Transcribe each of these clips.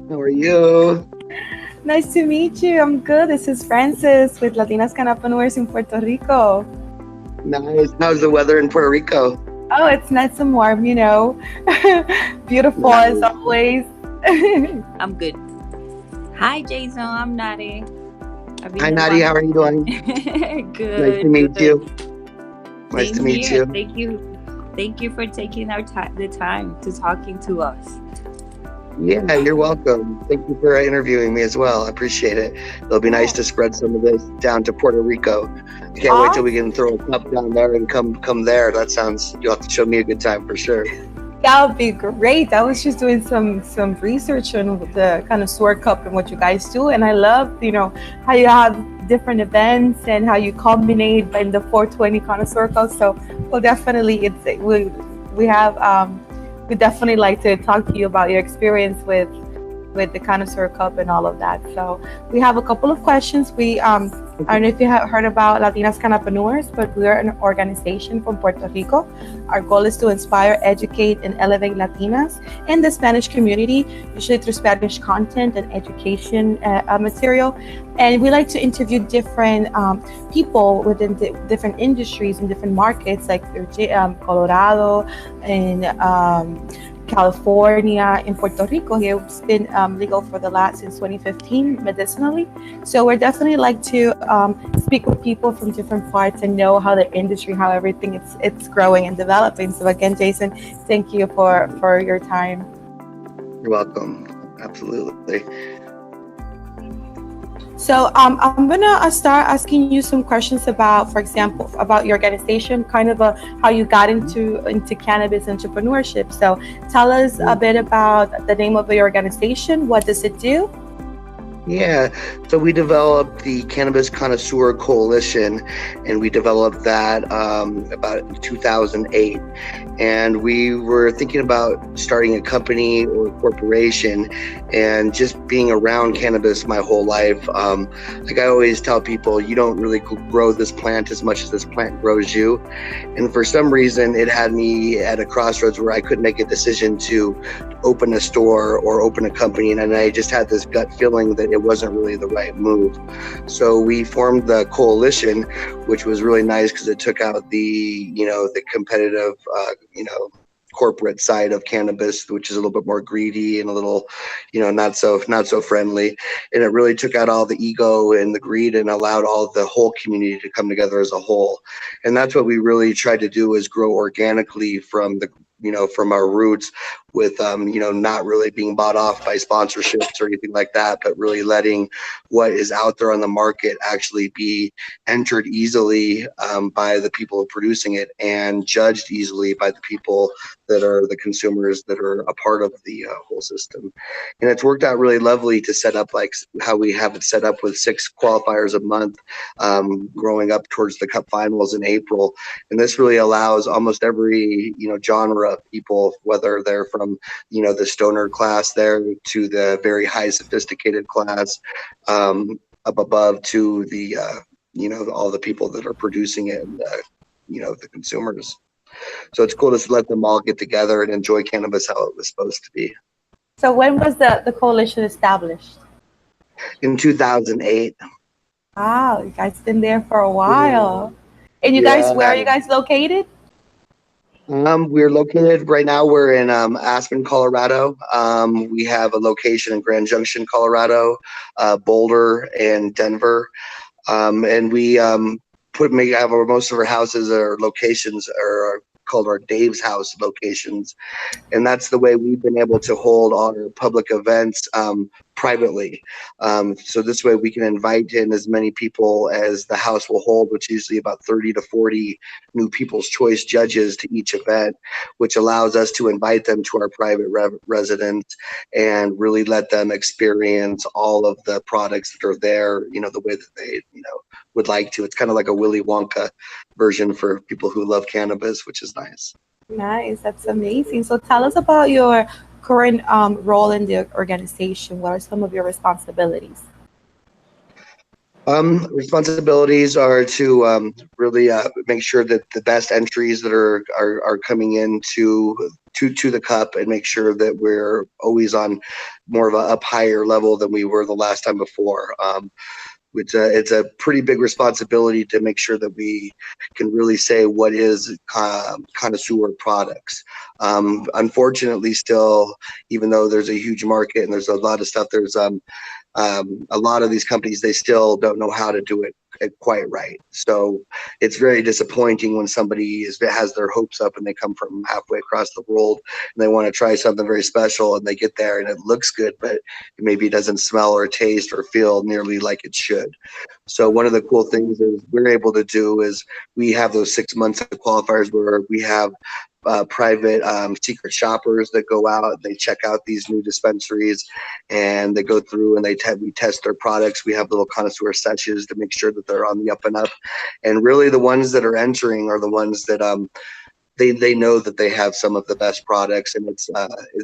How are you? Nice to meet you. I'm good. This is Francis with Latinas Cannapreneurs in Puerto Rico. Nice. How's the weather in Puerto Rico? Oh, it's nice and warm, Beautiful as Nice. always. I'm good. Hi, Jason. I'm Nari. I've Hi, been Nadia. How are you doing? Good. Nice to meet good. you. Nice Same to meet here. you. Thank you for taking the time to talking to us. Yeah, you're welcome. Thank you for interviewing me as well. I appreciate it. It'll be nice to spread some of this down to Puerto Rico. I can't wait till we can throw a cup down there and come there. You'll have to show me a good time for sure. That would be great. I was just doing some research on the Connoisseur Cup and what you guys do, and I love, how you have different events and how you combine in the 420 Connoisseur Cup. So, well, definitely, we definitely like to talk to you about your experience with the Connoisseur Cup and all of that. So we have a couple of questions. I don't know if you have heard about Latinas Cannapreneurs, but we are an organization from Puerto Rico. Our goal is to inspire, educate, and elevate Latinas in the Spanish community, usually through Spanish content and education material. And we like to interview different people within different industries and different markets, like Colorado and California, in Puerto Rico. Here it's been legal since 2015 medicinally. So we're definitely like to speak with people from different parts and know how the industry, how everything it's growing and developing. So again, Jason, thank you for your time. You're welcome. Absolutely. So I'm gonna start asking you some questions about, for example, about your organization, kind of how you got into cannabis entrepreneurship. So tell us a bit about the name of your organization. What does it do? Yeah, so we developed the Cannabis Connoisseur Coalition, and we developed that about 2008. And we were thinking about starting a company or a corporation, and just being around cannabis my whole life. Like I always tell people, you don't really grow this plant as much as this plant grows you. And for some reason, it had me at a crossroads where I couldn't make a decision to open a store or open a company, and I just had this gut feeling that it wasn't really the right move. So we formed the coalition, which was really nice because it took out the competitive corporate side of cannabis, which is a little bit more greedy and a little not so friendly, and it really took out all the ego and the greed and allowed all the whole community to come together as a whole. And that's what we really tried to do, is grow organically from our roots, with not really being bought off by sponsorships or anything like that, but really letting what is out there on the market actually be entered easily by the people producing it, and judged easily by the people that are the consumers that are a part of the whole system. And it's worked out really lovely to set up like how we have it set up, with 6 qualifiers a month, growing up towards the cup finals in April. And this really allows almost every genre of people, whether they're from the stoner class there to the very high sophisticated class, up above to the all the people that are producing it, and the consumers. So it's cool to let them all get together and enjoy cannabis how it was supposed to be. So when was the coalition established? In 2008. Wow, you guys been there for a while. And you guys, where are you guys located? We're located right now. We're in Aspen, Colorado. We have a location in Grand Junction, Colorado, Boulder, and Denver. And we have most of our houses or locations are called our Dave's House locations, and that's the way we've been able to hold our public events privately. So this way we can invite in as many people as the house will hold, which is usually about 30 to 40 new people's choice judges to each event, which allows us to invite them to our private residence and really let them experience all of the products that are there, the way that they, would like to. It's kind of like a Willy Wonka version for people who love cannabis, which is nice. Nice, that's amazing. So tell us about your current role in the organization. What are some of your responsibilities? Responsibilities are to really make sure that the best entries that are coming in to to the cup and make sure that we're always on more of a up higher level than we were the last time before. It's a pretty big responsibility to make sure that we can really say what is connoisseur products. Unfortunately, still, even though there's a huge market and there's a lot of stuff, there's a lot of these companies, they still don't know how to do it quite right. So it's very disappointing when somebody has their hopes up and they come from halfway across the world and they want to try something very special and they get there and it looks good, but maybe it doesn't smell or taste or feel nearly like it should. So one of the cool things is we're able to do is we have those 6 months of qualifiers where we have private secret shoppers that go out, they check out these new dispensaries and they go through and we test their products. We have little connoisseur sessions to make sure that they're on the up and up. And really the ones that are entering are the ones that they know that they have some of the best products, and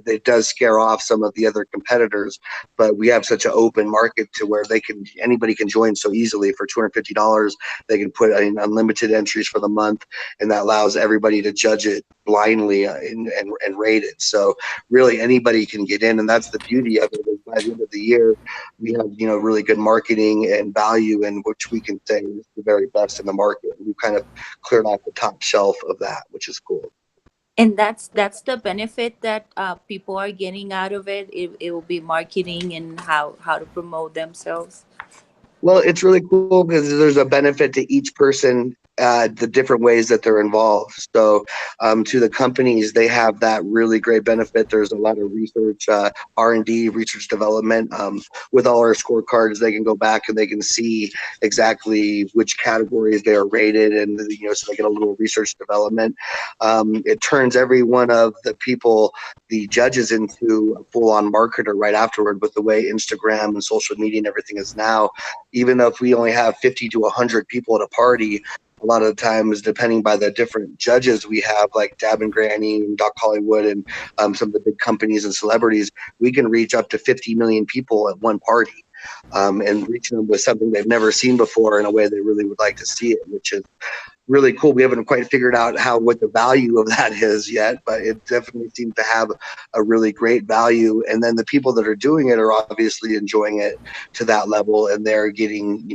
it does scare off some of the other competitors, but we have such an open market to where anybody can join so easily. For $250 they can put in unlimited entries for the month, and that allows everybody to judge it blindly and rate it. So really anybody can get in, and that's the beauty of it. By the end of the year we have really good marketing and value in which we can say is the very best in the market. We've kind of cleared off the top shelf of that, which is cool. And that's the benefit that people are getting out of it. It will be marketing and how to promote themselves. Well, it's really cool because there's a benefit to each person, the different ways that they're involved. So to the companies, they have that really great benefit. There's a lot of research, R&D, research development. With all our scorecards, they can go back and they can see exactly which categories they are rated, and so they get a little research development. It turns every one of the people, the judges, into a full-on marketer right afterward. With the way Instagram and social media and everything is now, even though if we only have 50 to 100 people at a party, a lot of the times, depending by the different judges we have, like Dab and Granny and Doc Hollywood and some of the big companies and celebrities, we can reach up to 50 million people at one party, and reaching them with something they've never seen before in a way they really would like to see it, which is really cool. We haven't quite figured out what the value of that is yet, but it definitely seems to have a really great value. And then the people that are doing it are obviously enjoying it to that level, and they're getting,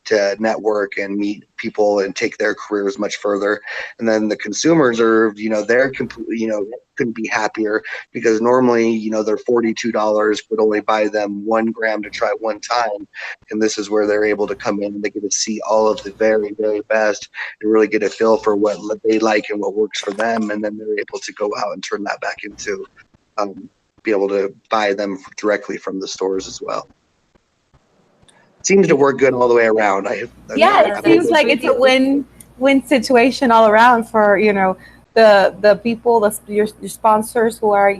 to network and meet people and take their careers much further. And then the consumers are, they're completely, couldn't be happier, because normally, their $42 would only buy them 1 gram to try one time. And this is where they're able to come in and they get to see all of the very, very best and really get a feel for what they like and what works for them. And then they're able to go out and turn that back into be able to buy them directly from the stores as well. Seems to work good all the way around. It seems like it's a win-win situation all around for the people, your sponsors who are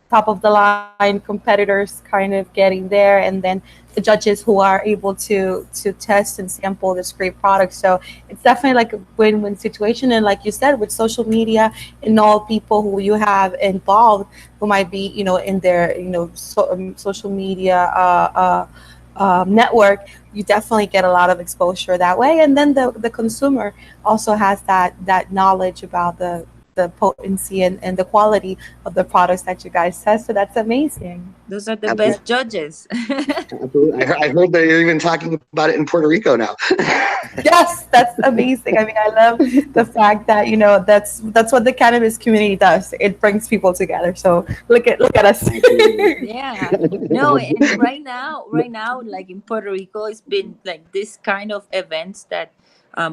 top of the line competitors kind of getting there, and then the judges who are able to test and sample this great product. So it's definitely like a win-win situation. And like you said, with social media and all people who you have involved who might be in their social media network, you definitely get a lot of exposure that way. And then the consumer also has that knowledge about the potency and the quality of the products that you guys test. So that's amazing. Those are the best judges. I heard that you're even talking about it in Puerto Rico now. Yes, that's amazing. I mean, I love the fact that that's what the cannabis community does. It brings people together. So look at us. Yeah. No, and right now, like in Puerto Rico, it's been like this kind of events that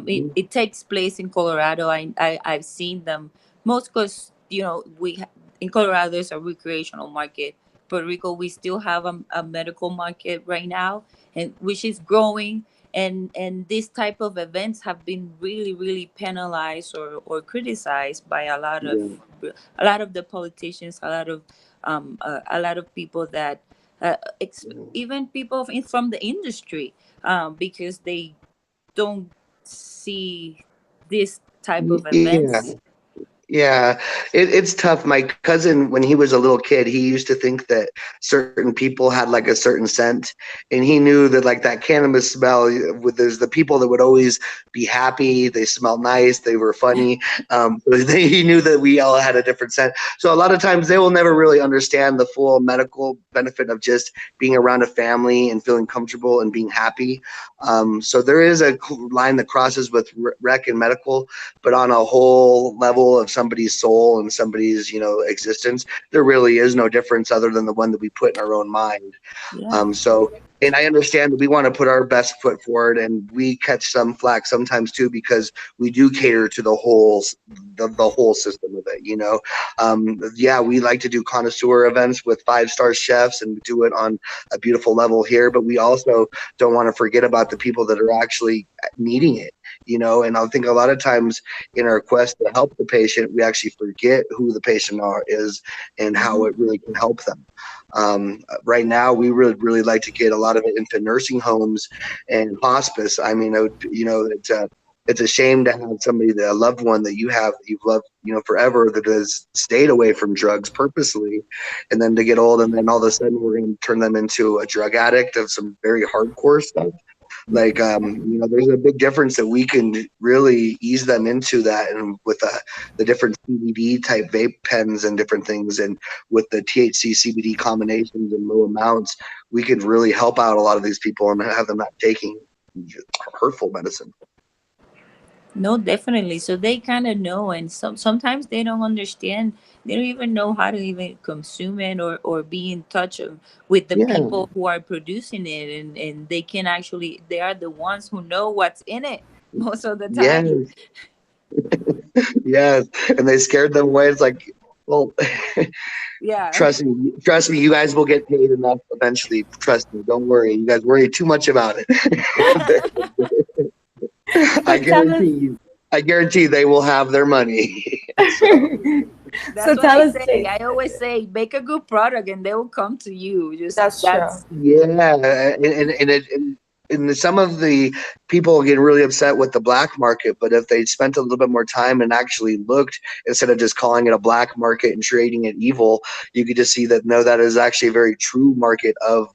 it takes place in Colorado. I've seen them most because in Colorado there's a recreational market. Puerto Rico, we still have a medical market right now, and which is growing. And this type of events have been really, really penalized or criticized by a lot of the politicians, a lot of people that even people from the industry, because they don't see this type of events. Yeah, it's tough. My cousin, when he was a little kid, he used to think that certain people had like a certain scent, and he knew that like that cannabis smell. There's the people that would always be happy. They smelled nice. They were funny. He knew that we all had a different scent. So a lot of times they will never really understand the full medical benefit of just being around a family and feeling comfortable and being happy. So there is a line that crosses with rec and medical, but on a whole level of somebody's soul and somebody's, existence, there really is no difference other than the one that we put in our own mind. Yeah. And I understand that we want to put our best foot forward, and we catch some flack sometimes too, because we do cater to the whole system of it. Yeah, we like to do connoisseur events with 5-star chefs and do it on a beautiful level here, but we also don't want to forget about the people that are actually needing it. And I think a lot of times in our quest to help the patient, we actually forget who the patient is and how it really can help them. Right now, we really like to get a lot of it into nursing homes and hospice. I mean, it's a shame to have somebody, a loved one that you've loved, forever, that has stayed away from drugs purposely, and then to get old, and then all of a sudden we're going to turn them into a drug addict of some very hardcore stuff. Like, there's a big difference that we can really ease them into that, and with the different CBD type vape pens and different things, and with the THC CBD combinations and low amounts, we could really help out a lot of these people and have them not taking hurtful medicine. No, definitely. So they kind of know, and sometimes they don't understand. They don't even know how to even consume it, or be in touch with the people who are producing it, and they can actually, they are the ones who know what's in it most of the time. Yes, and they scared them away. It's like, well, yeah. Trust me, you guys will get paid enough eventually. Trust me, don't worry. You guys worry too much about it. I guarantee they will have their money. That's what I say. I always say, make a good product and they will come to you. That's true. Yeah, and some of the people get really upset with the black market, but if they spent a little bit more time and actually looked, instead of just calling it a black market and trading it evil, you could just see that, no, that is actually a very true market of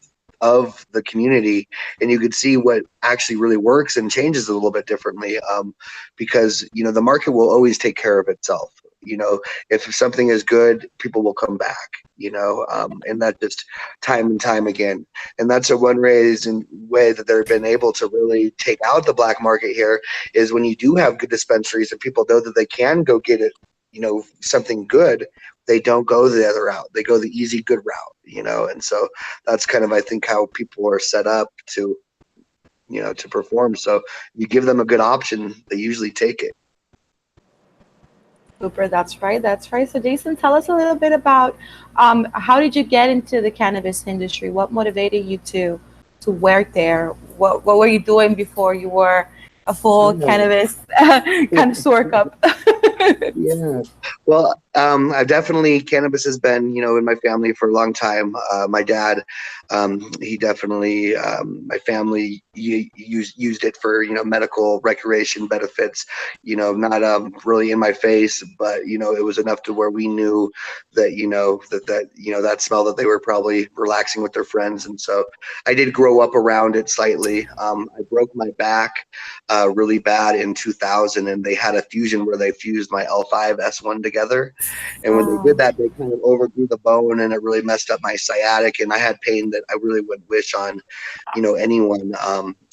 the community, and you could see what actually really works and changes a little bit differently, because the market will always take care of itself. If something is good, people will come back, and that just time and time again. And that's a way that they've been able to really take out the black market here, is when you do have good dispensaries and people know that they can go get it, something good, they don't go the other route. They go the easy, good route, and so that's kind of, I think, how people are set up to, to perform. So you give them a good option, they usually take it. Super, that's right. So Jayson, tell us a little bit about how did you get into the cannabis industry? What motivated you to work there? What were you doing before you were a full cannabis connoisseur cup? Yeah. Well, cannabis has been, in my family for a long time. My dad, he definitely, my family used it for, medical recreation benefits, not really in my face, but, it was enough to where we knew that, that smell, that they were probably relaxing with their friends. And so I did grow up around it slightly. I broke my back really bad in 2000, and they had a fusion where they fused my L5 S1 together, and when they did that, they kind of overgrew the bone, and it really messed up my sciatic, and I had pain that I really wouldn't wish on anyone,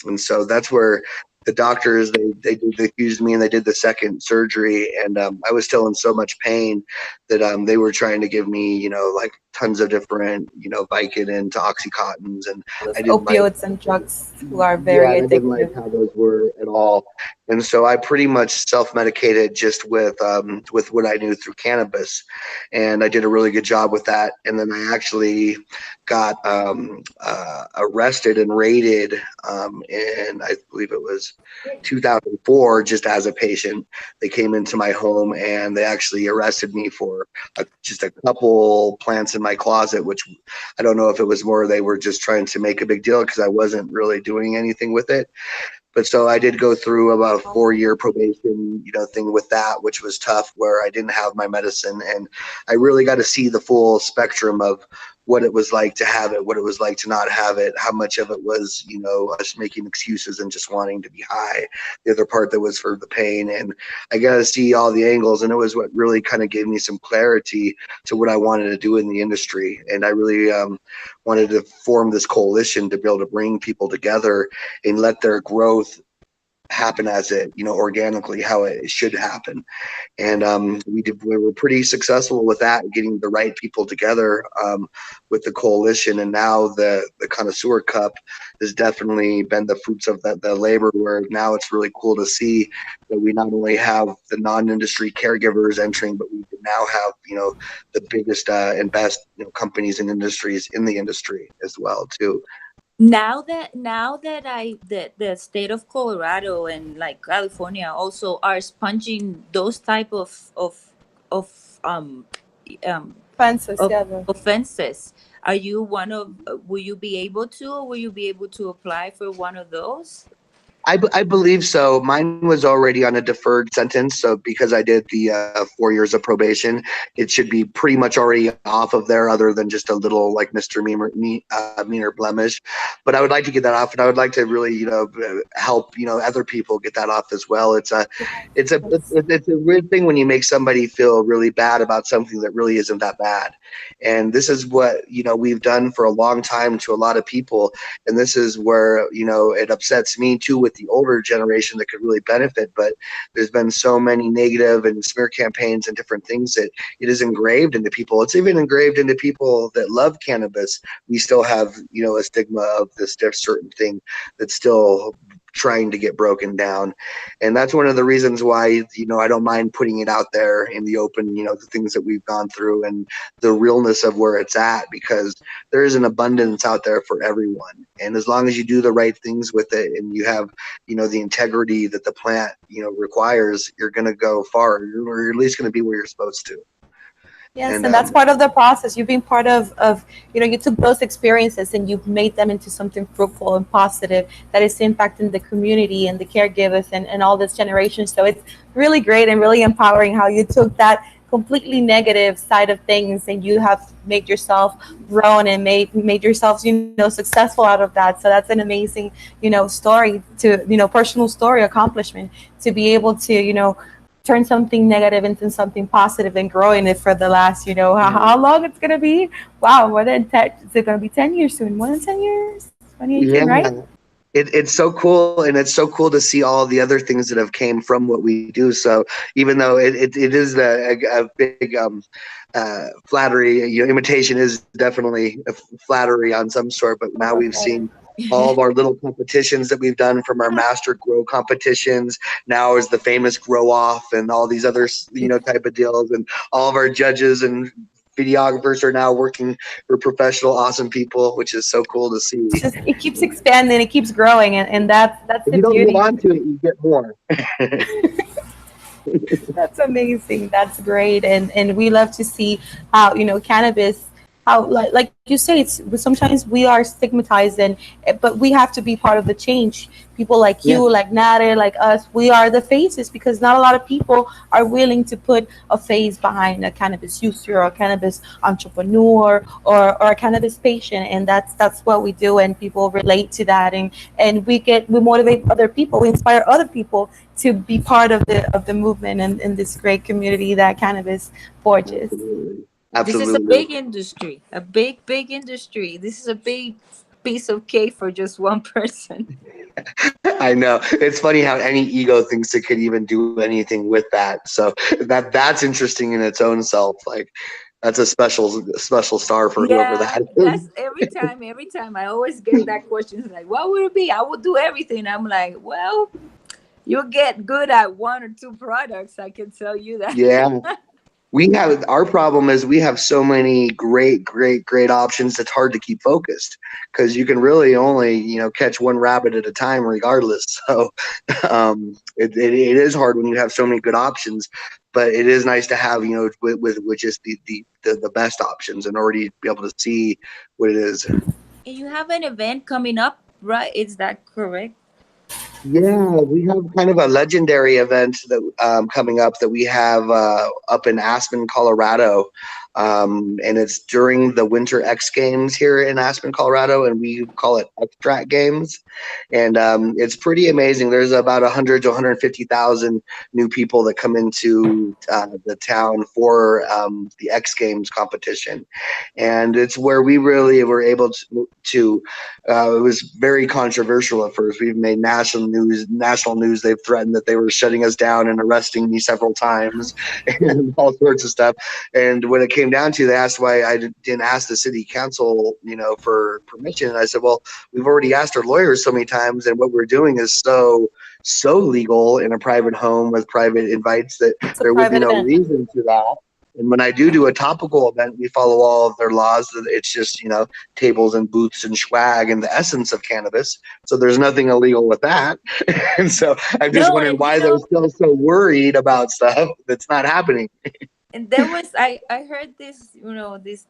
and so that's where the doctors, they fused me, and they did the second surgery, and I was still in so much pain that they were trying to give me like tons of different Vicodin to Oxycontins, and I didn't opioids and drugs who are very addictive. I didn't like how those were at all, and so I pretty much self-medicated just with what I knew through cannabis, and I did a really good job with that. And then I actually got arrested and raided in, I believe it was 2004, just as a patient. They came into my home and they actually arrested me for just a couple plants in my closet, which I don't know if it was more they were just trying to make a big deal because I wasn't really doing anything with it. But so I did go through about a 4-year probation, thing with that, which was tough, where I didn't have my medicine, and I really got to see the full spectrum of what it was like to have it, what it was like to not have it, how much of it was, us making excuses and just wanting to be high. The other part that was for the pain, and I got to see all the angles, and it was what really kind of gave me some clarity to what I wanted to do in the industry. And I really wanted to form this coalition to be able to bring people together and let their growth happen as it, organically, how it should happen. And we were pretty successful with that, getting the right people together with the coalition. And now the Connoisseur Cup has definitely been the fruits of the labor, where now it's really cool to see that we not only have the non-industry caregivers entering, but we now have, the biggest and best companies and industries in the industry as well too. Now that the state of Colorado and like California also are sponging those type of Offenses, offenses, are you one of? Will you be able to, or will you be able to apply for one of those? I believe so. Mine was already on a deferred sentence, so because I did the 4 years of probation, it should be pretty much already off of there, other than just a little like misdemeanor blemish. But I would like to get that off, and I would like to really, help other people get that off as well. It's a weird thing when you make somebody feel really bad about something that really isn't that bad, and this is what we've done for a long time to a lot of people, and this is where it upsets me too with the older generation that could really benefit. But there's been so many negative and smear campaigns and different things that it is engraved into people. It's even engraved into people that love cannabis. We still have a stigma of this certain thing that's still trying to get broken down. And that's one of the reasons why I don't mind putting it out there in the open, the things that we've gone through and the realness of where it's at, because there is an abundance out there for everyone. And as long as you do the right things with it and you have the integrity that the plant requires, you're going to go far, or you're at least going to be where you're supposed to. Yes, and that's part of the process. You've been part of you took those experiences and you've made them into something fruitful and positive that is impacting the community and the caregivers and all this generation. So it's really great and really empowering how you took that completely negative side of things and you have made yourself grown and made yourself successful out of that. So that's an amazing story to personal story accomplishment to be able to turn something negative into something positive and growing it for the last, how long it's going to be? Wow, more than 10, is it going to be 10 years soon? More than 10 years? 2018, right? It's so cool, and it's so cool to see all the other things that have came from what we do. So even though it is a big flattery, imitation is definitely a flattery on some sort, but now we've seen all of our little competitions that we've done, from our master grow competitions, now is the famous grow off and all these other type of deals, and all of our judges and videographers are now working for professional awesome people, which is so cool to see. It keeps expanding, it keeps growing, and that's if you don't hold on to it, you get more. That's amazing. That's great. And we love to see how cannabis, how like you say, it's sometimes we are stigmatized, but we have to be part of the change. People like you, like Nare, like us, we are the faces, because not a lot of people are willing to put a face behind a cannabis user or a cannabis entrepreneur or a cannabis patient, and that's what we do, and people relate to that, and we motivate other people, we inspire other people to be part of the movement and this great community that cannabis forges. Absolutely. This is a big industry, a big industry. This is a big piece of cake for just one person. I know. It's funny how any ego thinks it could even do anything with that. So that's interesting in its own self. Like, that's a special star for whoever that is. That's every time I always get that question, like, what would it be? I would do everything. I'm like, well, you'll get good at one or two products, I can tell you that. Yeah. Our problem is we have so many great options. It's hard to keep focused, because you can really only, catch one rabbit at a time regardless. So it is hard when you have so many good options, but it is nice to have, with just the best options and already be able to see what it is. You have an event coming up, right? Is that correct? Yeah, we have kind of a legendary event that coming up that we have up in Aspen, Colorado, and it's during the Winter X Games here in Aspen, Colorado, and we call it Extract Games, and it's pretty amazing. There's about 100 to 150,000 new people that come into the town for the X Games competition, and it's where we really were able to it was very controversial at first. We've made national news. They've threatened that they were shutting us down and arresting me several times and all sorts of stuff. And when it came down to, they asked why I didn't ask the city council, for permission. And I said, well, we've already asked our lawyers so many times, and what we're doing is so legal in a private home with private invites that It's a there would be private no event. reason to that. And when I do a topical event, we follow all of their laws. It's just, tables and booths and swag and the essence of cannabis. So there's nothing illegal with that. And so I'm just No, wondering and you why they're know, still so worried about stuff that's not happening. and there was I heard this,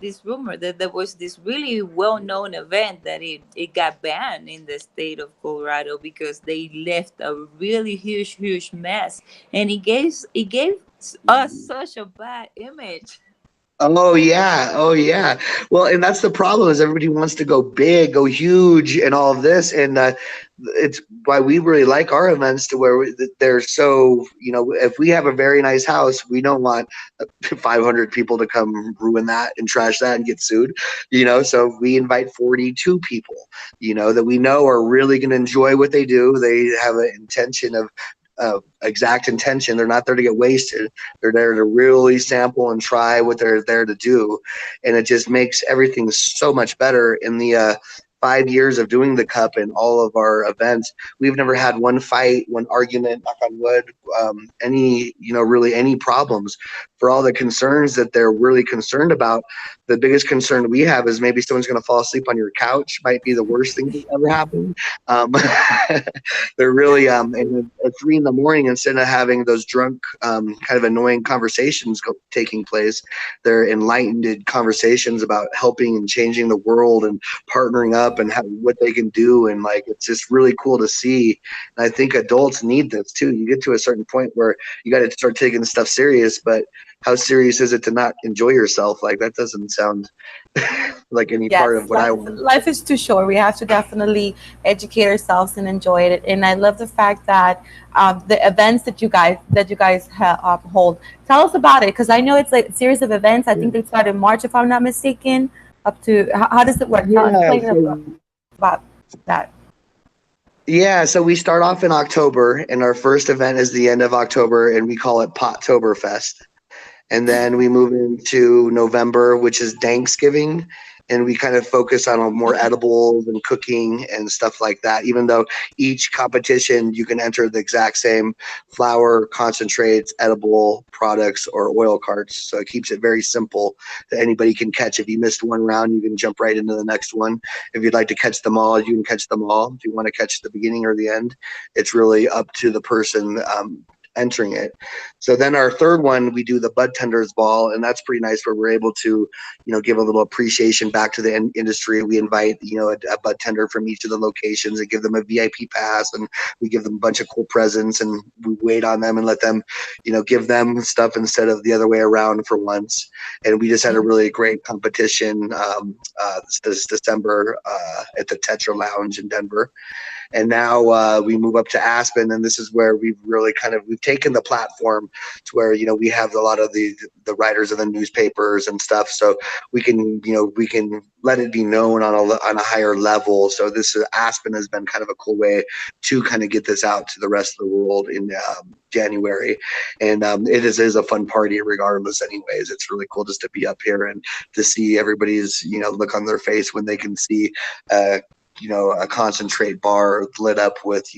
this rumor that there was this really well-known event that it got banned in the state of Colorado because they left a really huge mess, and it gave us such a bad image. Oh yeah, oh yeah. Well, and that's the problem is everybody wants to go big, go huge, and all of this, and it's why we really like our events to where they're so. If we have a very nice house, we don't want 500 people to come ruin that and trash that and get sued. So we invite 42 people. That we know are really going to enjoy what they do. They have an intention of exact intention. They're not there to get wasted. They're there to really sample and try what they're there to do. And it just makes everything so much better. In the 5 years of doing the cup and all of our events, we've never had one fight, one argument, knock on wood, really any problems. For all the concerns that they're really concerned about, the biggest concern we have is maybe someone's going to fall asleep on your couch. Might be the worst thing that ever happened. Um, they're really and at 3 a.m, instead of having those drunk kind of annoying conversations taking place, they're enlightened conversations about helping and changing the world and partnering up and what they can do. And like, it's just really cool to see. And I think adults need this too. You get to a certain point where you got to start taking this stuff serious, but how serious is it to not enjoy yourself? Like, that doesn't sound like any part Yes, of what I want. life is too short. We have to definitely educate ourselves and enjoy it. And I love the fact that the events that you guys hold. Tell us about it, because I know it's like a series of events. I think they start in March, if I'm not mistaken. Up to how does it work? Explain about that. Yeah, so we start off in October, and our first event is the end of October, and we call it Pottoberfest. And then we move into November, which is Thanksgiving, and we kind of focus on more edibles and cooking and stuff like that. Even though each competition, you can enter the exact same flower, concentrates, edible products, or oil carts. So it keeps it very simple that anybody can catch. If you missed one round, you can jump right into the next one. If you'd like to catch them all, you can catch them all. If you want to catch the beginning or the end, it's really up to the person entering it. So then our third one, we do the bud tenders ball, and that's pretty nice where we're able to, give a little appreciation back to the industry. We invite, a bud tender from each of the locations and give them a VIP pass, and we give them a bunch of cool presents, and we wait on them and let them, give them stuff instead of the other way around for once. And we just had a really great competition this December at the Tetra Lounge in Denver. And now we move up to Aspen, and this is where we've really we've taken the platform to where we have a lot of the writers of the newspapers and stuff, so we can let it be known on a higher level. So this Aspen has been kind of a cool way to kind of get this out to the rest of the world in January, and it is a fun party regardless. Anyways, it's really cool just to be up here and to see everybody's look on their face when they can see a concentrate bar lit up with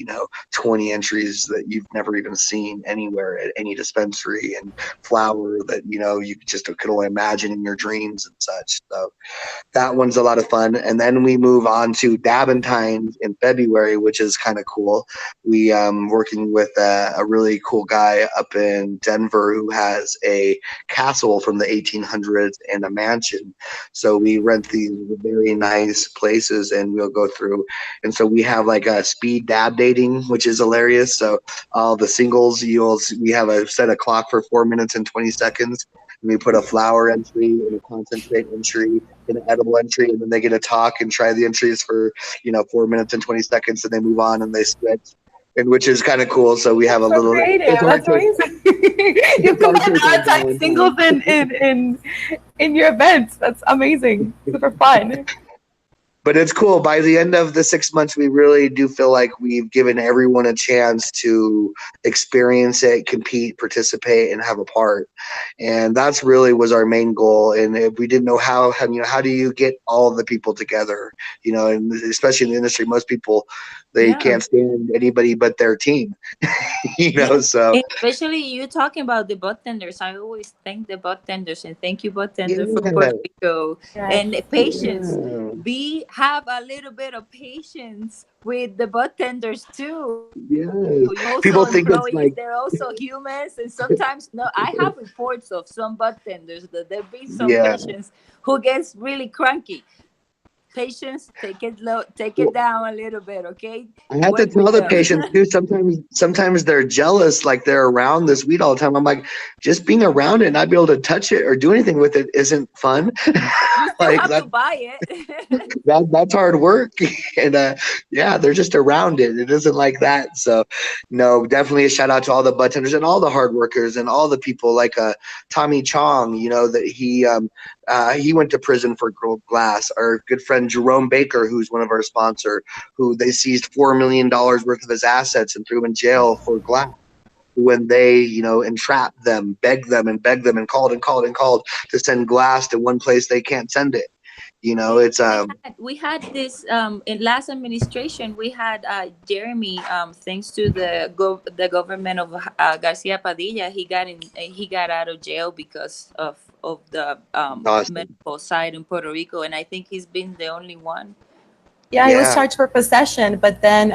20 entries that you've never even seen anywhere at any dispensary, and flower that you just could only imagine in your dreams and such. So that one's a lot of fun. And then we move on to Dabentines in February, which is kind of cool. We working with a really cool guy up in Denver who has a castle from the 1800s and a mansion. So we rent these very nice places, and we'll go through. And so we have like a speed dab dating, which is hilarious. So all the singles, we have set a clock for 4 minutes and 20 seconds. And we put a flower entry and a concentrate entry and an edible entry, and then they get to talk and try the entries for 4 minutes and 20 seconds, and they move on and they switch. And which is kind of cool. So we have a little. Creative. That's amazing. You combine all type singles in your events. That's amazing. Super fun. But it's cool. By the end of the 6 months, we really do feel like we've given everyone a chance to experience it, compete, participate, and have a part. And that's really was our main goal. And if we didn't know how do you get all the people together? And especially in the industry, most people, they can't stand anybody but their team. So. And especially you talking about the bartenders. I always thank the bartenders and thank you, bartenders from Puerto Rico. And patience. Have a little bit of patience with the bartenders too. Yes. People think it's like they're also humans, and sometimes I have reports of some bartenders that there be some patients who gets really cranky. Patience, take it down a little bit, okay? I have to tell the patients too. Sometimes they're jealous, like they're around this weed all the time. I'm like, just being around it and not be able to touch it or do anything with it isn't fun. You have to buy it. That's hard work, and they're just around it. It isn't like that. So, no, definitely a shout out to all the bartenders and all the hard workers and all the people like Tommy Chong. That he went to prison for glass. Our good friend Jerome Baker, who's one of our sponsor, who they seized $4 million worth of his assets and threw him in jail for glass when they, entrapped them, begged them and called to send glass to one place they can't send it. We had this in last administration. We had Jeremy. Thanks to the government of Garcia Padilla, he got out of jail because of the medical side in Puerto Rico, and I think he's been the only one. Yeah, he was charged for possession, but then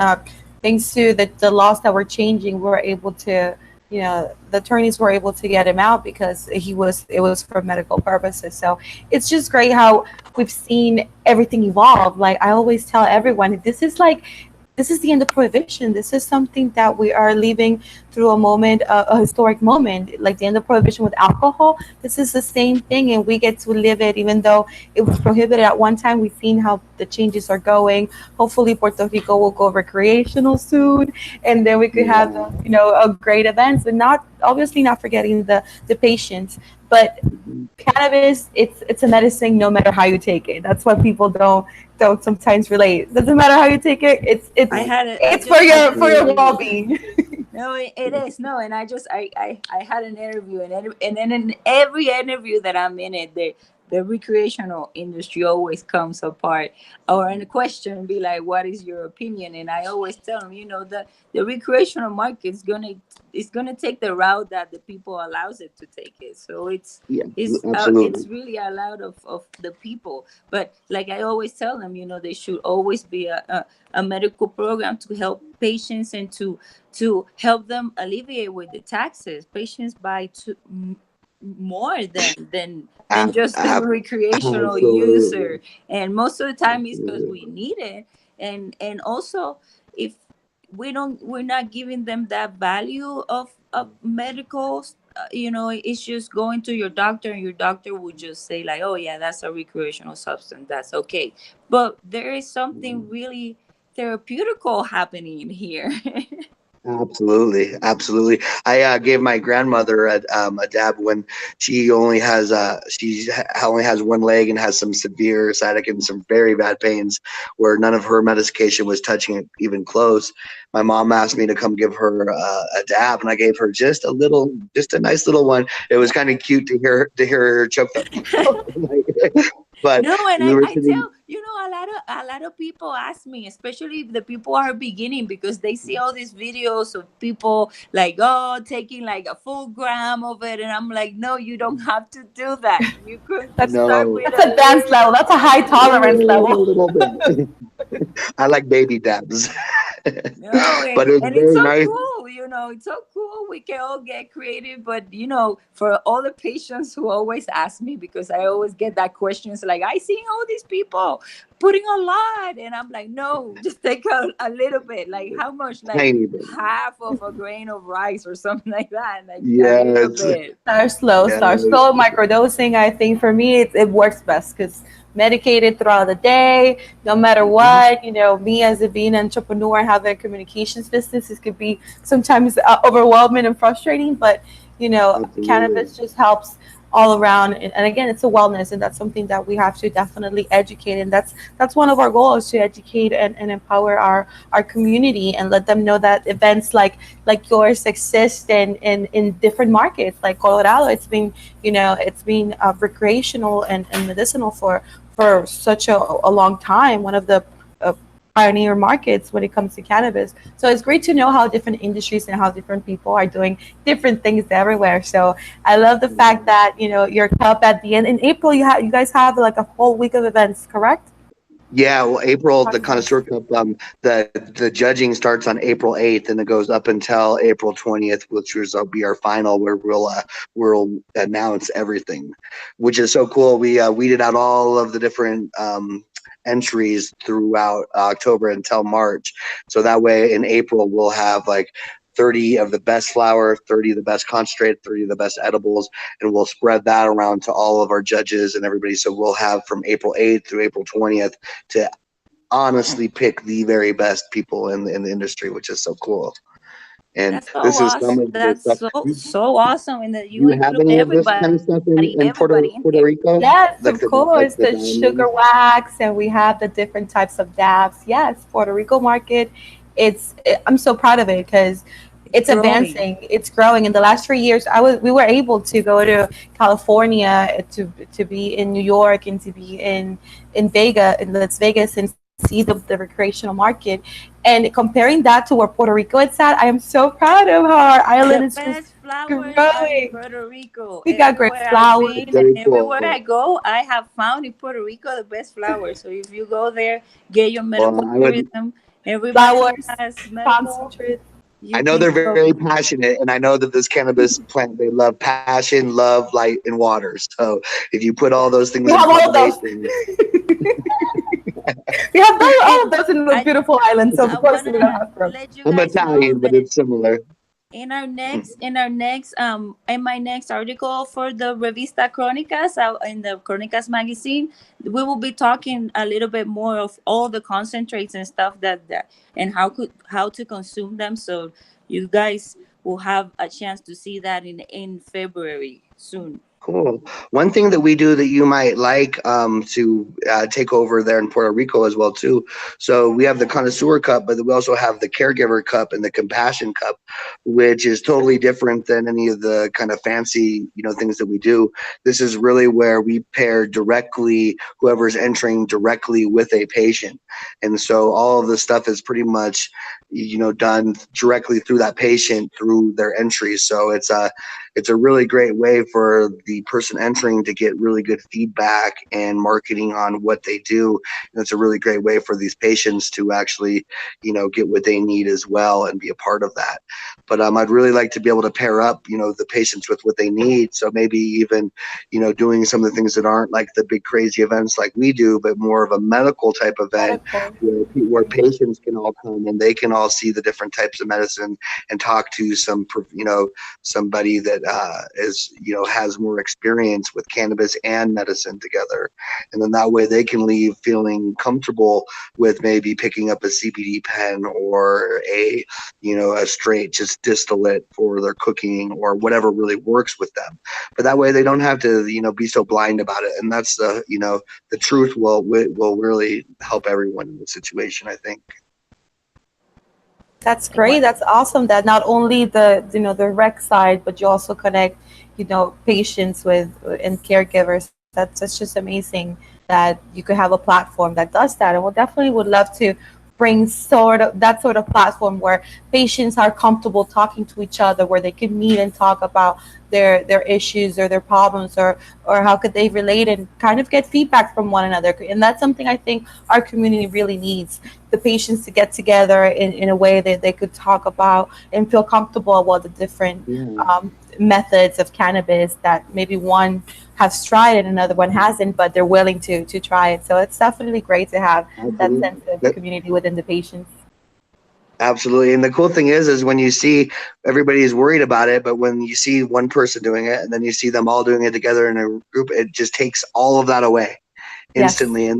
thanks to the laws that were changing, we were able to. The attorneys were able to get him out because it was for medical purposes. So it's just great how we've seen everything evolve. Like I always tell everyone, this is the end of prohibition. This is something that we are leaving through a historic moment, like the end of prohibition with alcohol. This is the same thing, and we get to live it, even though it was prohibited at one time. We've seen how the changes are going. Hopefully, Puerto Rico will go recreational soon, and then we could have, a great events, but obviously not forgetting the patients. But cannabis, it's a medicine no matter how you take it. That's what people don't sometimes relate. Doesn't matter how you take it. It's for your well-being. No, it is. No, and I had an interview, and then in every interview that I'm in it, the recreational industry always comes apart, or in a question be like, what is your opinion? And I always tell them, the recreational market is gonna take the route that the people allows it to take it. So it's really allowed of the people. But like I always tell them, there should always be a medical program to help patients and to help them alleviate with the taxes. Patients buy more than just the recreational user, and most of the time it's because we need it, and also if we're not giving them that value of medicals. It's just going to your doctor, and your doctor would just say like, oh yeah, that's a recreational substance, that's okay. But there is something really therapeutical happening here. Absolutely. I gave my grandmother a dab when she only has one leg and has some severe sciatic and some very bad pains, where none of her medication was touching it even close. My mom asked me to come give her a dab, and I gave her just a nice little one. It was kind of cute to hear her choke that. But no, and I tell a lot of people ask me, especially if the people are beginning, because they see all these videos of people like taking like a full gram of it, and I'm like, no, you don't have to do that. You could start with that's advanced level. That's a high tolerance level. A little bit. I like baby dabs. No, but it's very so nice. Cool. It's so cool. We can all get creative, but for all the patients who always ask me, because I always get that questions like, I seen all these people putting a lot. And I'm like, no, just take a little bit. Like how much? Like Tiny bit. half of a grain of rice or something like that. Like Yes. a little bit. Start slow microdosing. I think for me it works best because medicated throughout the day, no matter what. You know, me as a being an entrepreneur and having a communications business, it could be sometimes overwhelming and frustrating, but you know, Absolutely. cannabis just helps all around. And again, it's a wellness, and that's something that we have to definitely educate. And that's one of our goals, to educate and empower our community and let them know that events like yours exist in different markets. Like Colorado, it's been recreational and medicinal for such a long time. One of the pioneer markets when it comes to cannabis. So it's great to know how different industries and how different people are doing different things everywhere. So I love the fact that, you know, your cup at the end in April, you guys have like a whole week of events, correct? Yeah, well, April, the Connoisseur Cup, the judging starts on April 8th and it goes up until April 20th, which will be our final, where we'll announce everything, which is so cool. We weeded out all of the different entries throughout October until March. So that way in April, we'll have like 30 of the best flower, 30 of the best concentrate, 30 of the best edibles, and we'll spread that around to all of our judges and everybody. So we'll have from April 8th through April 20th to honestly pick the very best people in the industry, which is so cool. And that's so this is awesome. some of the That's stuff. so awesome. And that You you have include any of this kind of stuff in Puerto everybody in there. Rico? Yes, Like of course. The diamonds? sugar wax, and we have the different types of dabs. Yes, Puerto Rico market. I'm so proud of it because it's Growing. advancing. It's growing. In the last 3 years, we were able to go to California, to be in New York, and to be in Las Vegas, and see the recreational market. And comparing that to where Puerto Rico it's at, I am so proud of how our island The is just best flowers are in growing. Puerto Rico. We got great Everywhere I've flowers. been, Very and everywhere cool. I go, I have found in Puerto Rico the best flowers. So if you go there, get your medical Well, I would. tourism. Everybody who Flowers, has medical, concentrate. you I know can they're go. very passionate, and I know that this cannabis plant, they love passion, love, light, and water. So if you put all those things We in have all of those. combination, We have all of And those in the I, beautiful island, so I of course we're gonna wanna have them. let you I'm guys know Italian, but that it's similar. in my next article for the Revista Crónicas, in the Crónicas magazine, we will be talking a little bit more of all the concentrates and stuff that and how to consume them. So you guys will have a chance to see that in February soon. Cool. One thing that we do that you might like to take over there in Puerto Rico as well too. So we have the Connoisseur Cup, but we also have the Caregiver Cup and the Compassion Cup, which is totally different than any of the kind of fancy, things that we do. This is really where we pair directly whoever's entering directly with a patient, and so all of the stuff is pretty much done directly through that patient through their entry. So it's a really great way for the person entering to get really good feedback and marketing on what they do. And it's a really great way for these patients to actually, get what they need as well and be a part of that. But I'd really like to be able to pair up, the patients with what they need. So maybe even, doing some of the things that aren't like the big crazy events like we do, but more of a medical type event where patients can all come and they can all see the different types of medicine and talk to somebody that has more experience with cannabis and medicine together, and then that way they can leave feeling comfortable with maybe picking up a CBD pen or a straight just distillate for their cooking or whatever really works with them. But that way they don't have to be so blind about it, and that's the truth will really help everyone in the situation, I think. That's great. That's awesome. That not only the rec side, but you also connect, patients with and caregivers. That's just amazing that you could have a platform that does that. And we definitely would love to bring that sort of platform where patients are comfortable talking to each other, where they can meet and talk about their issues or their problems, or how could they relate and kind of get feedback from one another. And that's something I think our community really needs, the patients to get together in a way that they could talk about and feel comfortable about the different methods of cannabis that maybe one has tried it and another one hasn't, but they're willing to try it. So it's definitely great to have that sense of community within the patients. Absolutely. And the cool thing is when you see everybody is worried about it, but when you see one person doing it and then you see them all doing it together in a group, it just takes all of that away instantly. Yes.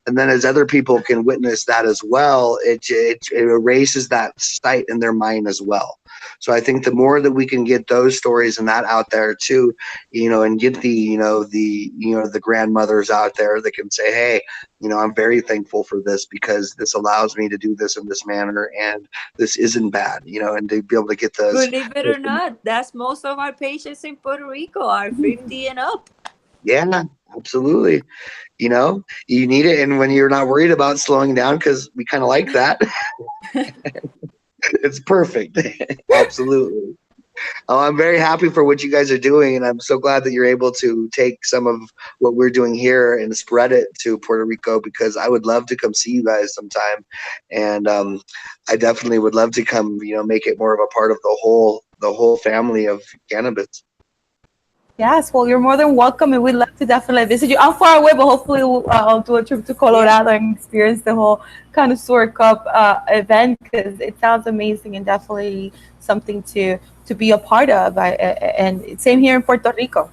And then as other people can witness that as well, it erases that sight in their mind as well. So I think the more that we can get those stories and that out there too, and get the grandmothers out there that can say, hey, I'm very thankful for this because this allows me to do this in this manner and this isn't bad, and to be able to get those. Believe it or not, that's most of our patients in Puerto Rico are 50 and up. Yeah, absolutely. You need it. And when you're not worried about slowing down, because we kind of like that, it's perfect. Absolutely. I'm very happy for what you guys are doing. And I'm so glad that you're able to take some of what we're doing here and spread it to Puerto Rico, because I would love to come see you guys sometime. And I definitely would love to come, make it more of a part of the whole family of cannabis. Yes, well, you're more than welcome, and we'd love to definitely visit you. I'm far away, but hopefully we'll do a trip to Colorado and experience the whole Connoisseur Cup event, because it sounds amazing and definitely something to be a part of. And same here in Puerto Rico.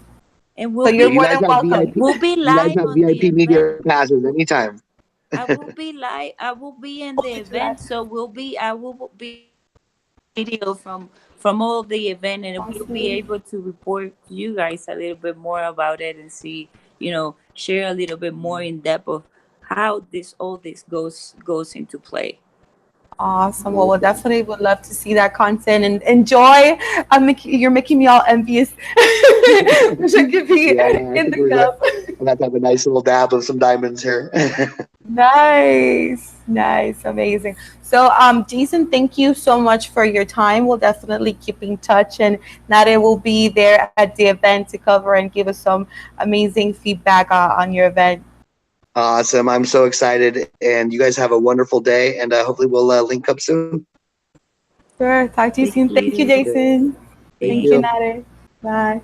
And you're more than welcome. We'll be live on VIP the media event. passes anytime. I will be live. I will be in the event, so I will be video from all the event, and we'll be able to report to you guys a little bit more about it and see, share a little bit more in depth of how all this goes into play. Awesome. Well, we definitely would love to see that content and enjoy. You're making me all envious. Wish I could be in the cup. I'll have to have a nice little dab of some diamonds here. Nice, amazing. So, Jayson, thank you so much for your time. We'll definitely keep in touch, and Nare will be there at the event to cover and give us some amazing feedback on your event. Awesome. I'm so excited, and you guys have a wonderful day, and hopefully we'll link up soon. Sure. Talk to you soon. Thank you, Jayson. Thank you, Nare. Bye.